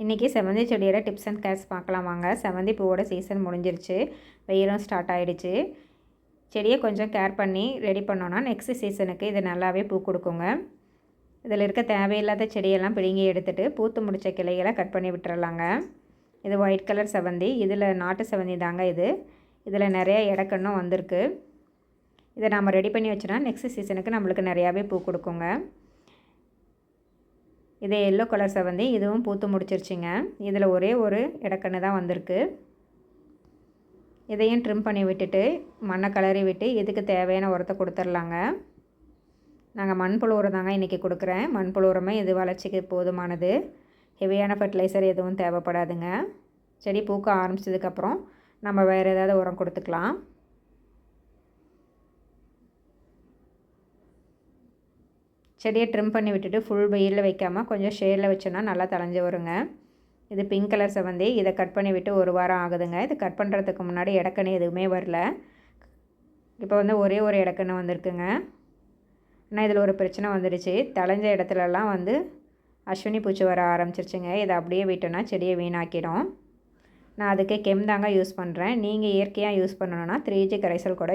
இன்றைக்கி செவந்தி செடியோட டிப்ஸ் அண்ட் கேர்ஸ் பார்க்கலாம் வாங்க. செவந்தி பூவோட சீசன் முடிஞ்சிருச்சு, வெயிலும் ஸ்டார்ட் ஆகிடுச்சு. செடியை கொஞ்சம் கேர் பண்ணி ரெடி பண்ணோன்னா நெக்ஸ்ட் சீசனுக்கு இது நல்லாவே பூ கொடுக்குங்க. இதில் இருக்க தேவையில்லாத செடியெல்லாம் பிடுங்கி எடுத்துகிட்டு பூத்து முடித்த கிளைகளை கட் பண்ணி விட்டுறலாங்க. இது ஒயிட் கலர் செவந்தி, இதில் நாட்டு செவந்தி தாங்க இது. இதில் நிறைய இடக்கண்ணும் வந்திருக்கு. இதை நம்ம ரெடி பண்ணி வச்சோன்னா நெக்ஸ்ட் சீசனுக்கு நம்மளுக்கு நிறையாவே பூ கொடுக்குங்க. இது எல்லோ கலர் செவந்தி, இதுவும் பூத்து முடிச்சிருச்சுங்க. இதில் ஒரே ஒரு இடக்கன்று தான் வந்திருக்கு. இதையும் ட்ரிம் பண்ணி விட்டுட்டு மண்ணை கலரி விட்டு இதுக்கு தேவையான உரத்தை கொடுத்துர்லாங்க. நாங்கள் மண்புழு உரம் தாங்க இன்றைக்கி கொடுக்குறேன். மண்புழு உரமே இது வளர்ச்சிக்கு போதுமானது. ஹெவியான ஃபர்டிலைசர் எதுவும் தேவைப்படாதுங்க. செடி பூக்க ஆரம்பித்ததுக்கப்புறம் நம்ம வேறு ஏதாவது உரம் கொடுத்துக்கலாம். செடியை ட்ரிம் பண்ணி விட்டுட்டு ஃபுல் வெயிலில் வைக்காமல் கொஞ்சம் ஷேடில் வச்சோன்னா நல்லா தளைஞ்சு வருங்க. இது பிங்க் கலர் செவந்தி, இதை கட் பண்ணி விட்டு ஒரு வாரம் ஆகுதுங்க. இது கட் பண்ணுறதுக்கு முன்னாடி இடக்கண்ணு எதுவுமே வரல. இப்போ ஒரே ஒரு இடக்கண்ணு வந்திருக்குங்க. ஆனால் இதில் ஒரு பிரச்சனை வந்துடுச்சு. தளைஞ்ச இடத்துலலாம் அஸ்வினி பூச்சி வர ஆரம்பிச்சிருச்சுங்க. இதை அப்படியே விட்டோன்னா செடியை வீணாக்கிடும். நான் அதுக்கு கெம் தாங்க யூஸ் பண்ணுறேன். நீங்கள் இயற்கையாக யூஸ் பண்ணணுன்னா 3G கரைசல் கூட